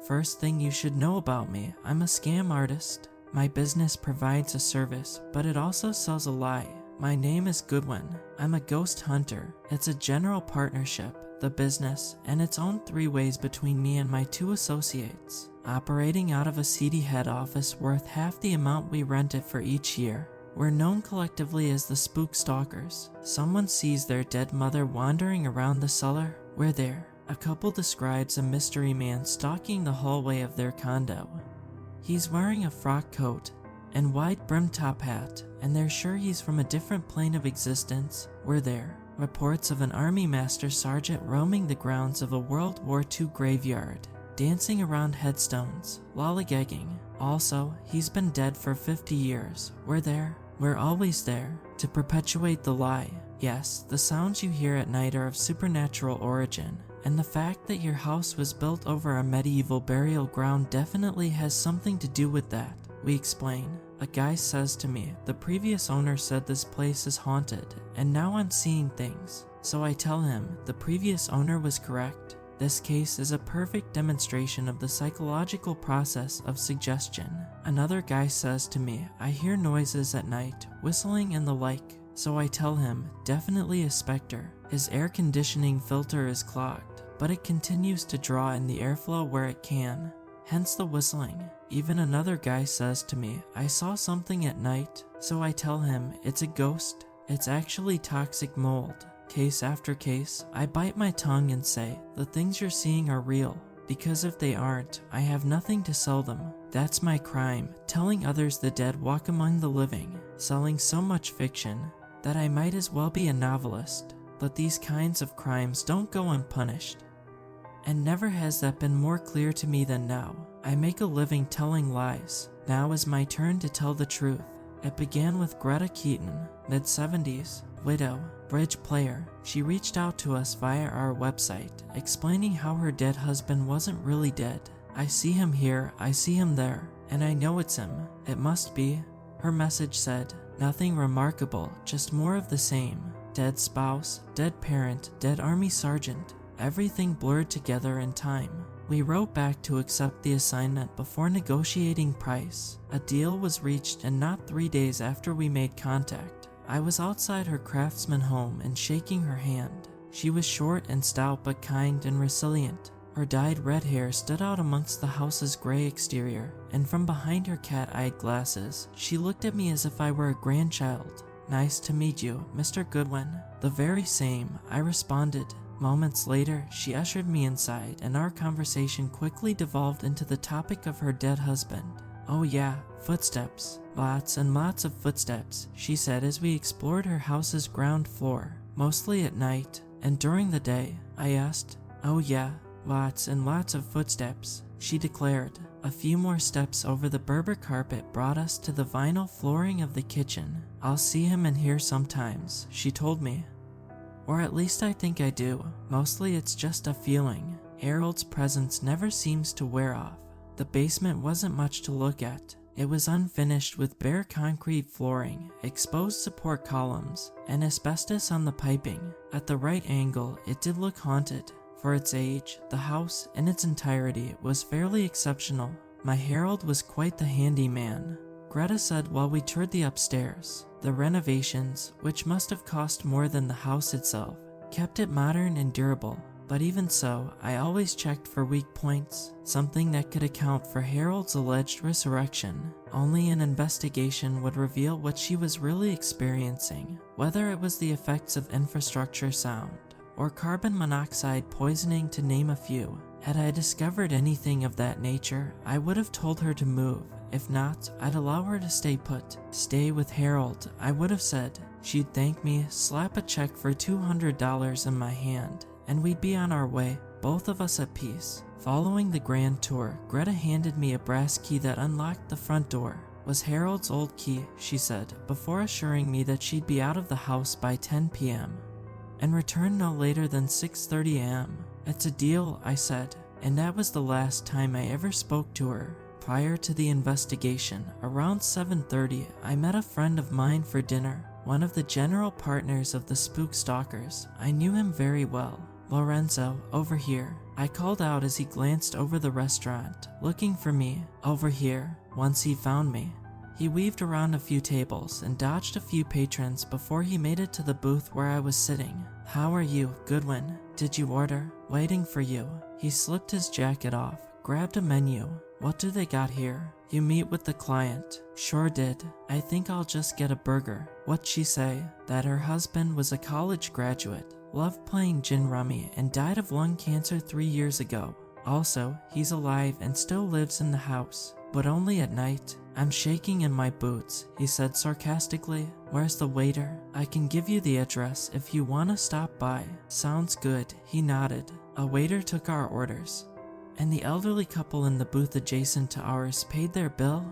First thing you should know about me, I'm a scam artist. My business provides a service, but it also sells a lie. My name is Goodwin. I'm a ghost hunter. It's a general partnership, the business, and its own 3 ways between me and my 2 associates, operating out of a seedy head office worth half the amount we rent it for each year. We're known collectively as the Spook Stalkers. Someone sees their dead mother wandering around the cellar, we're there. A couple describes a mystery man stalking the hallway of their condo. He's wearing a frock coat and wide-brimmed top hat, and they're sure he's from a different plane of existence. We're there. Reports of an army master sergeant roaming the grounds of a World War II graveyard, dancing around headstones, lollygagging. Also, he's been dead for 50 years. We're there. We're always there, to perpetuate the lie. Yes, the sounds you hear at night are of supernatural origin, and the fact that your house was built over a medieval burial ground definitely has something to do with that. We explain. A guy says to me, the previous owner said this place is haunted, and now I'm seeing things. So I tell him, the previous owner was correct. This case is a perfect demonstration of the psychological process of suggestion. Another guy says to me, I hear noises at night, whistling and the like. So I tell him, definitely a specter. His air conditioning filter is clogged, but it continues to draw in the airflow where it can, hence the whistling. Even another guy says to me, I saw something at night. So I tell him, it's a ghost. It's actually toxic mold. Case after case, I bite my tongue and say, the things you're seeing are real, because if they aren't, I have nothing to sell them. That's my crime, telling others the dead walk among the living, selling so much fiction that I might as well be a novelist. But these kinds of crimes don't go unpunished. And never has that been more clear to me than now. I make a living telling lies. Now is my turn to tell the truth. It began with Greta Keaton, mid-70s, widow, bridge player. She reached out to us via our website, explaining how her dead husband wasn't really dead. I see him here, I see him there, and I know it's him. It must be. Her message said, nothing remarkable, just more of the same. Dead spouse, dead parent, dead army sergeant. Everything blurred together in time. We wrote back to accept the assignment before negotiating price. A deal was reached, and not 3 days after we made contact, I was outside her Craftsman home and shaking her hand. She was short and stout but kind and resilient. Her dyed red hair stood out amongst the house's gray exterior, and from behind her cat-eyed glasses, she looked at me as if I were a grandchild. Nice to meet you, Mr. Goodwin. The very same, I responded. Moments later, she ushered me inside, and our conversation quickly devolved into the topic of her dead husband. Oh yeah, footsteps. Lots and lots of footsteps, she said as we explored her house's ground floor, mostly at night, and during the day. I asked, oh yeah, lots and lots of footsteps, she declared. A few more steps over the Berber carpet brought us to the vinyl flooring of the kitchen. I'll see him in here sometimes, she told me. Or at least I think I do. Mostly it's just a feeling. Harold's presence never seems to wear off. The basement wasn't much to look at. It was unfinished with bare concrete flooring, exposed support columns, and asbestos on the piping. At the right angle, it did look haunted. For its age, the house, in its entirety, was fairly exceptional. My Harold was quite the handyman. Greta said while we toured the upstairs. The renovations, which must have cost more than the house itself, kept it modern and durable. But even so, I always checked for weak points, something that could account for Harold's alleged resurrection. Only an investigation would reveal what she was really experiencing, whether it was the effects of infrastructure sound, or carbon monoxide poisoning, to name a few. Had I discovered anything of that nature, I would have told her to move. If not, I'd allow her to stay put. Stay with Harold, I would have said. She'd thank me, slap a check for $200 in my hand, and we'd be on our way, both of us at peace. Following the grand tour, Greta handed me a brass key that unlocked the front door. Was Harold's old key, she said, before assuring me that she'd be out of the house by 10 p.m. and return no later than 6:30 a.m. It's a deal, I said, and that was the last time I ever spoke to her. Prior to the investigation, around 7:30, I met a friend of mine for dinner, one of the general partners of the Spook Stalkers. I knew him very well. "Lorenzo, over here," I called out as he glanced over the restaurant, looking for me. "Over here." Once he found me, he weaved around a few tables and dodged a few patrons before he made it to the booth where I was sitting. "How are you, Goodwin? Did you order?" "Waiting for you." He slipped his jacket off, grabbed a menu. "What do they got here?" "You meet with the client." "Sure did. I think I'll just get a burger." "What'd she say?" "That her husband was a college graduate, loved playing gin rummy, and died of lung cancer 3 years ago. Also, he's alive and still lives in the house, but only at night." "I'm shaking in my boots," he said sarcastically. "Where's the waiter?" "I can give you the address if you want to stop by." "Sounds good," he nodded. A waiter took our orders, and the elderly couple in the booth adjacent to ours paid their bill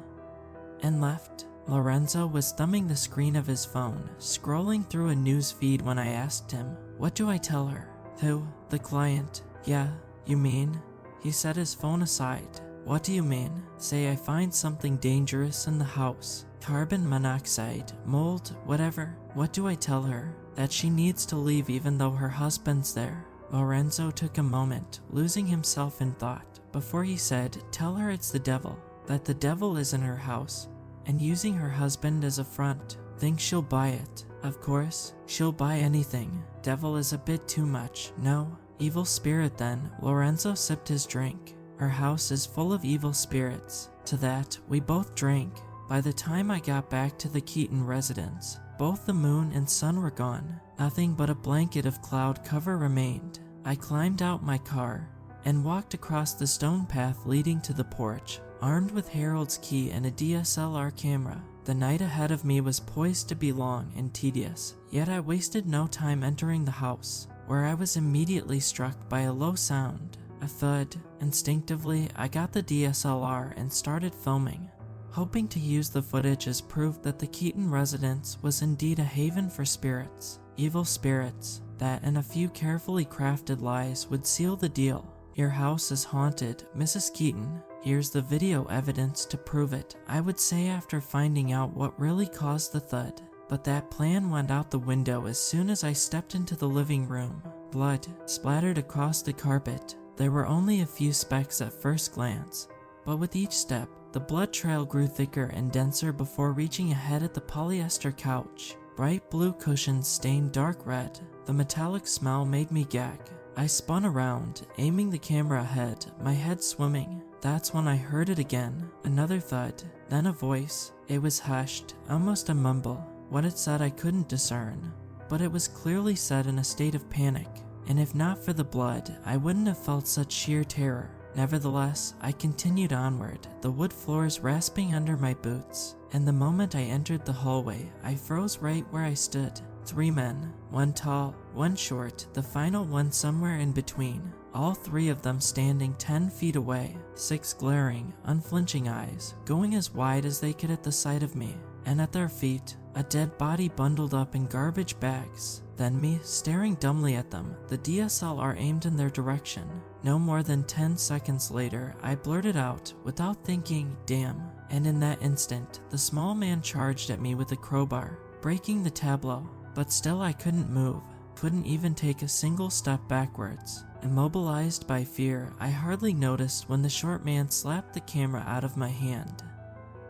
and left. Lorenzo was thumbing the screen of his phone, scrolling through a news feed when I asked him, "What do I tell her?" "Who?" "The client." "Yeah, you mean?" He set his phone aside. "What do you mean?" "Say I find something dangerous in the house. Carbon monoxide, mold, whatever." "What do I tell her?" "That she needs to leave even though her husband's there." Lorenzo took a moment, losing himself in thought, before he said, "Tell her it's the devil, that the devil is in her house, and using her husband as a front. Think she'll buy it?" "Of course, she'll buy anything. Devil is a bit too much, no?" "Evil spirit then." Lorenzo sipped his drink. "Her house is full of evil spirits." To that, we both drank. By the time I got back to the Keaton residence, both the moon and sun were gone. Nothing but a blanket of cloud cover remained. I climbed out my car and walked across the stone path leading to the porch, armed with Harold's key and a DSLR camera. The night ahead of me was poised to be long and tedious, yet I wasted no time entering the house, where I was immediately struck by a low sound, a thud. Instinctively, I got the DSLR and started filming, hoping to use the footage as proof that the Keaton residence was indeed a haven for spirits. Evil spirits, that and a few carefully crafted lies would seal the deal. "Your house is haunted, Mrs. Keaton. Here's the video evidence to prove it," I would say after finding out what really caused the thud. But that plan went out the window as soon as I stepped into the living room. Blood splattered across the carpet. There were only a few specks at first glance, but with each step, the blood trail grew thicker and denser before reaching a head at the polyester couch. Bright blue cushions stained dark red. The metallic smell made me gag. I spun around, aiming the camera ahead, my head swimming. That's when I heard it again. Another thud, then a voice. It was hushed, almost a mumble. What it said I couldn't discern, but it was clearly said in a state of panic, and if not for the blood, I wouldn't have felt such sheer terror. Nevertheless, I continued onward, the wood floors rasping under my boots, and the moment I entered the hallway, I froze right where I stood. 3 men, one tall, one short, the final one somewhere in between, all 3 of them standing 10 feet away, 6 glaring, unflinching eyes, going as wide as they could at the sight of me, and at their feet, a dead body bundled up in garbage bags. Then me, staring dumbly at them, the DSLR aimed in their direction. No more than 10 seconds later, I blurted out, without thinking, "Damn." And in that instant, the small man charged at me with a crowbar, breaking the tableau. But still I couldn't move, couldn't even take a single step backwards. Immobilized by fear, I hardly noticed when the short man slapped the camera out of my hand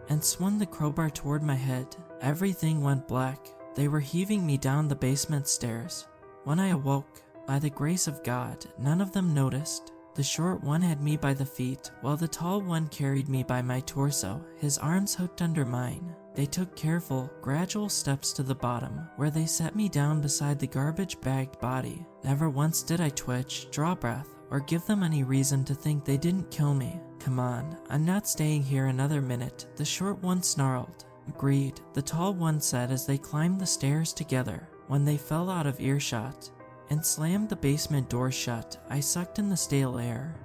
and swung the crowbar toward my head. Everything went black. They were heaving me down the basement stairs. When I awoke, by the grace of God, none of them noticed. The short one had me by the feet, while the tall one carried me by my torso, his arms hooked under mine. They took careful, gradual steps to the bottom, where they set me down beside the garbage-bagged body. Never once did I twitch, draw breath, or give them any reason to think they didn't kill me. "Come on, I'm not staying here another minute," the short one snarled. "Agreed," the tall one said as they climbed the stairs together. When they fell out of earshot and slammed the basement door shut, I sucked in the stale air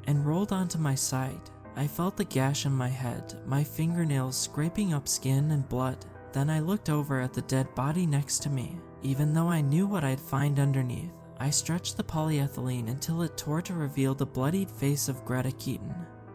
and rolled onto my side. I felt the gash in my head, my fingernails scraping up skin and blood. Then I looked over at the dead body next to me. Even though I knew what I'd find underneath, I stretched the polyethylene until it tore to reveal the bloodied face of Greta Keaton,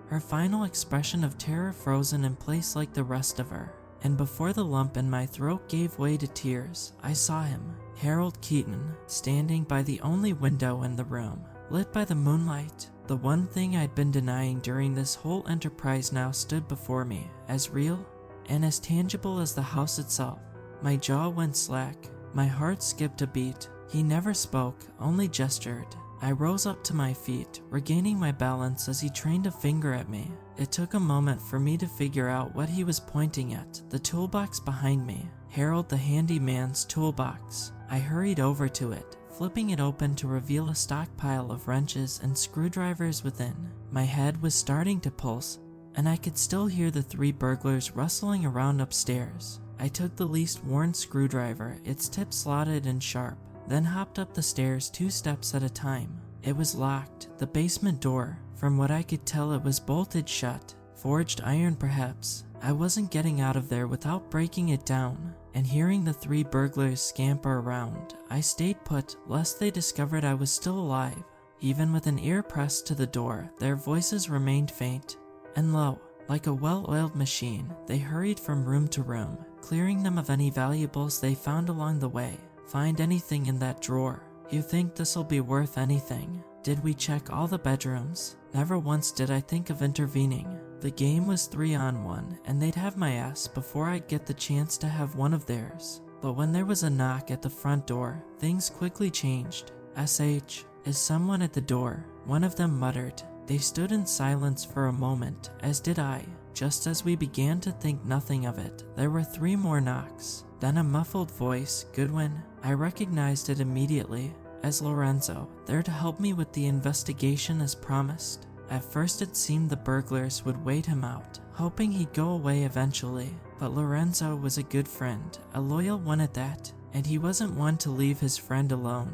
her final expression of terror frozen in place like the rest of her. And before the lump in my throat gave way to tears, I saw him. Harold Keaton, standing by the only window in the room, lit by the moonlight. The one thing I'd been denying during this whole enterprise now stood before me, as real and as tangible as the house itself. My jaw went slack. My heart skipped a beat. He never spoke, only gestured. I rose up to my feet, regaining my balance as he trained a finger at me. It took a moment for me to figure out what he was pointing at, the toolbox behind me. Harold the handyman's toolbox. I hurried over to it, flipping it open to reveal a stockpile of wrenches and screwdrivers within. My head was starting to pulse, and I could still hear the 3 burglars rustling around upstairs. I took the least worn screwdriver, its tip slotted and sharp, then hopped up the stairs 2 steps at a time. It was locked, the basement door. From what I could tell, it was bolted shut. Forged iron perhaps. I wasn't getting out of there without breaking it down. And hearing the 3 burglars scamper around, I stayed put lest they discovered I was still alive. Even with an ear pressed to the door, their voices remained faint and low. Like a well-oiled machine, they hurried from room to room, clearing them of any valuables they found along the way. Find anything in that drawer. You think this'll be worth anything? Did we check all the bedrooms? Never once did I think of intervening. The game was 3-on-1, and they'd have my ass before I'd get the chance to have one of theirs. But when there was a knock at the front door, things quickly changed. "SH, is someone at the door?" one of them muttered. They stood in silence for a moment, as did I. Just as we began to think nothing of it, there were 3 more knocks. Then a muffled voice, "Goodwin." I recognized it immediately as Lorenzo, there to help me with the investigation as promised. At first it seemed the burglars would wait him out, hoping he'd go away eventually. But Lorenzo was a good friend, a loyal one at that, and he wasn't one to leave his friend alone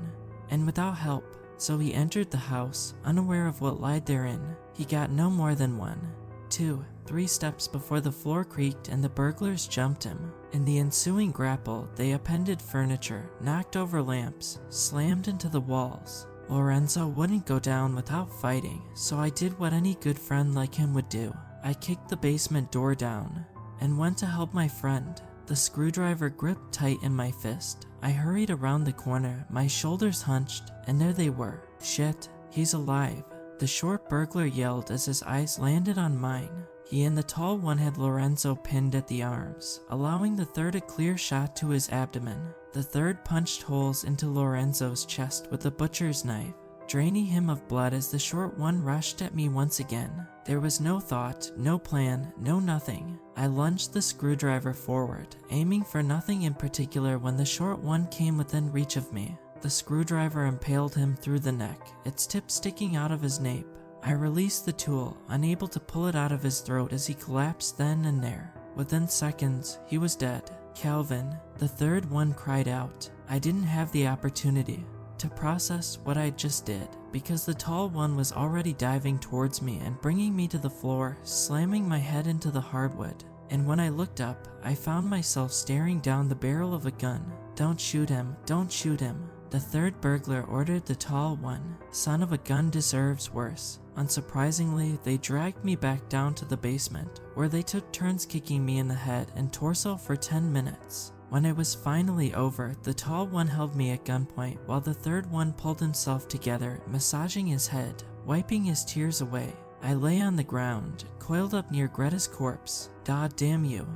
and without help. So he entered the house, unaware of what lied therein. He got no more than 1, 2, 3 steps before the floor creaked and the burglars jumped him. In the ensuing grapple, they upended furniture, knocked over lamps, slammed into the walls. Lorenzo wouldn't go down without fighting, so I did what any good friend like him would do. I kicked the basement door down and went to help my friend. The screwdriver gripped tight in my fist. I hurried around the corner, my shoulders hunched, and there they were. "Shit, he's alive," the short burglar yelled as his eyes landed on mine. He and the tall one had Lorenzo pinned at the arms, allowing the third a clear shot to his abdomen. The third punched holes into Lorenzo's chest with a butcher's knife, draining him of blood as the short one rushed at me once again. There was no thought, no plan, no nothing. I lunged the screwdriver forward, aiming for nothing in particular when the short one came within reach of me. The screwdriver impaled him through the neck, its tip sticking out of his nape. I released the tool, unable to pull it out of his throat as he collapsed then and there. Within seconds, he was dead. "Calvin," the third one cried out. I didn't have the opportunity to process what I just did, because the tall one was already diving towards me and bringing me to the floor, slamming my head into the hardwood. And when I looked up, I found myself staring down the barrel of a gun. "Don't shoot him, don't shoot him," the third burglar ordered the tall one. "Son of a gun deserves worse." Unsurprisingly, they dragged me back down to the basement, where they took turns kicking me in the head and torso for 10 minutes. When it was finally over, the tall one held me at gunpoint while the third one pulled himself together, massaging his head, wiping his tears away. I lay on the ground, coiled up near Greta's corpse. God damn you,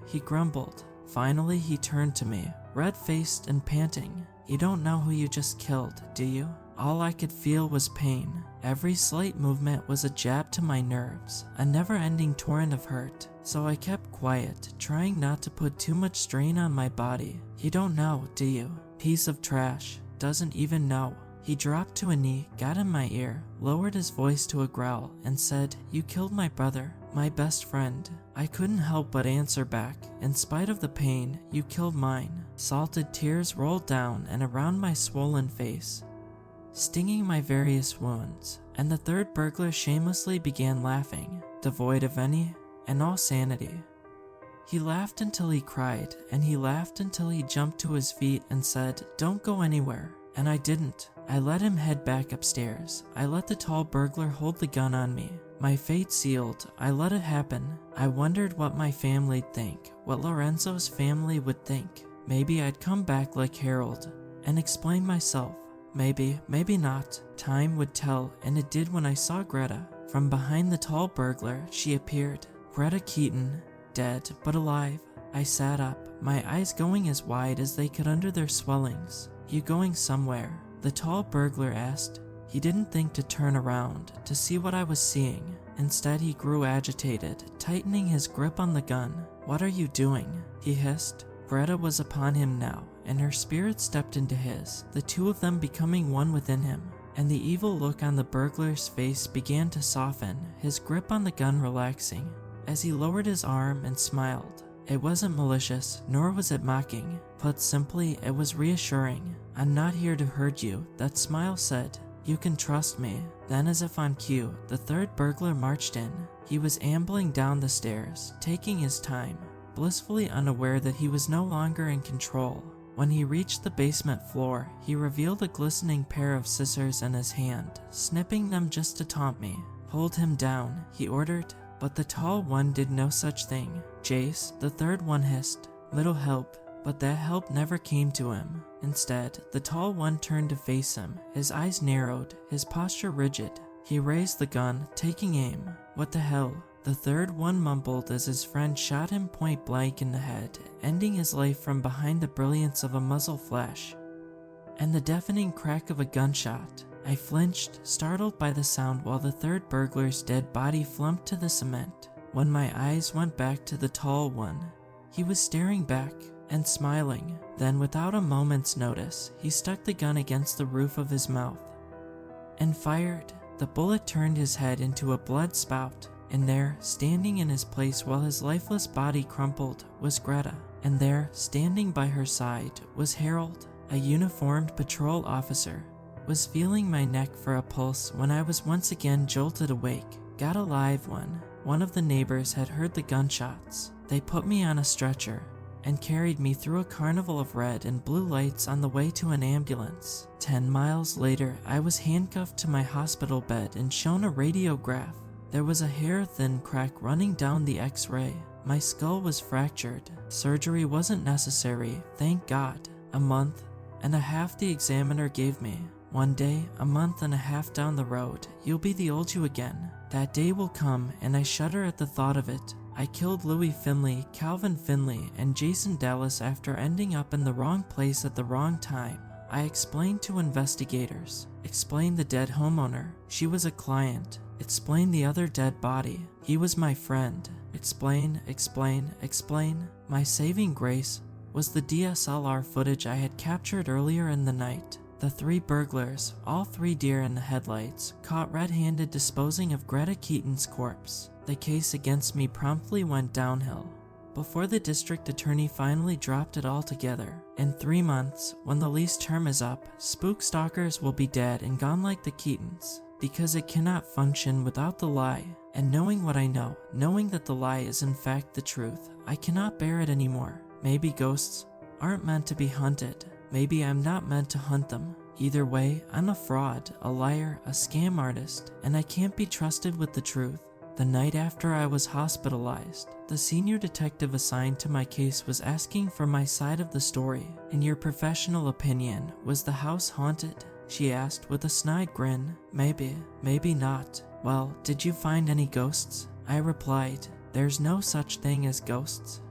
he grumbled. Finally, he turned to me, red-faced and panting. "You don't know who you just killed, do you?" All I could feel was pain. Every slight movement was a jab to my nerves, a never-ending torrent of hurt. So I kept quiet, trying not to put too much strain on my body. "You don't know, do you? Piece of trash. Doesn't even know." He dropped to a knee, got in my ear, lowered his voice to a growl, and said, "You killed my brother, my best friend." I couldn't help but answer back, "In spite of the pain, you killed mine." Salted tears rolled down and around my swollen face, stinging my various wounds, and the third burglar shamelessly began laughing, devoid of any and all sanity. He laughed until he cried, and he laughed until he jumped to his feet and said, "Don't go anywhere." And I didn't. I let him head back upstairs. I let the tall burglar hold the gun on me. My fate sealed. I let it happen. I wondered what my family'd think, what Lorenzo's family would think. Maybe I'd come back like Harold and explain myself. Maybe, maybe not. Time would tell, and it did when I saw Greta. From behind the tall burglar, she appeared. Greta Keaton, dead but alive. I sat up, my eyes going as wide as they could under their swellings. You going somewhere? The tall burglar asked. He didn't think to turn around to see what I was seeing. Instead, he grew agitated, tightening his grip on the gun. What are you doing? He hissed. Greta was upon him now, and her spirit stepped into his, the two of them becoming one within him. And the evil look on the burglar's face began to soften, his grip on the gun relaxing, as he lowered his arm and smiled. It wasn't malicious, nor was it mocking. Put simply, it was reassuring. I'm not here to hurt you, that smile said. You can trust me. Then, as if on cue, the third burglar marched in. He was ambling down the stairs, taking his time, blissfully unaware that he was no longer in control. When he reached the basement floor, he revealed a glistening pair of scissors in his hand, snipping them just to taunt me. Hold him down, he ordered, but the tall one did no such thing. Jace, the third one hissed. Little help, but that help never came to him. Instead, the tall one turned to face him, his eyes narrowed, his posture rigid. He raised the gun, taking aim. What the hell? The third one mumbled as his friend shot him point blank in the head, ending his life from behind the brilliance of a muzzle flash and the deafening crack of a gunshot. I flinched, startled by the sound, while the third burglar's dead body flumped to the cement. When my eyes went back to the tall one, he was staring back and smiling. Then, without a moment's notice, he stuck the gun against the roof of his mouth and fired. The bullet turned his head into a blood spout. And there, standing in his place while his lifeless body crumpled, was Greta. And there, standing by her side, was Harold, a uniformed patrol officer. Was feeling my neck for a pulse when I was once again jolted awake. Got a live one. One of the neighbors had heard the gunshots. They put me on a stretcher and carried me through a carnival of red and blue lights on the way to an ambulance. 10 miles later, I was handcuffed to my hospital bed and shown a radiograph. There was a hair-thin crack running down the X-ray. My skull was fractured. Surgery wasn't necessary, thank God. A month and a half the examiner gave me. One day, a month and a half down the road, you'll be the old you again. That day will come, and I shudder at the thought of it. I killed Louis Finley, Calvin Finley, and Jason Dallas after ending up in the wrong place at the wrong time. I explained to investigators. Explained the dead homeowner. She was a client. Explain the other dead body. He was my friend. Explain. My saving grace was the DSLR footage I had captured earlier in the night. The 3 burglars, all 3 deer in the headlights, caught red-handed disposing of Greta Keaton's corpse. The case against me promptly went downhill before the district attorney finally dropped it all together. In 3 months, when the lease term is up, spook stalkers will be dead and gone like the Keatons. Because it cannot function without the lie. And knowing what I know, knowing that the lie is in fact the truth, I cannot bear it anymore. Maybe ghosts aren't meant to be hunted. Maybe I'm not meant to hunt them. Either way, I'm a fraud, a liar, a scam artist, and I can't be trusted with the truth. The night after I was hospitalized, the senior detective assigned to my case was asking for my side of the story. In your professional opinion, was the house haunted? She asked with a snide grin. Maybe, maybe not. Well, did you find any ghosts? I replied, there's no such thing as ghosts.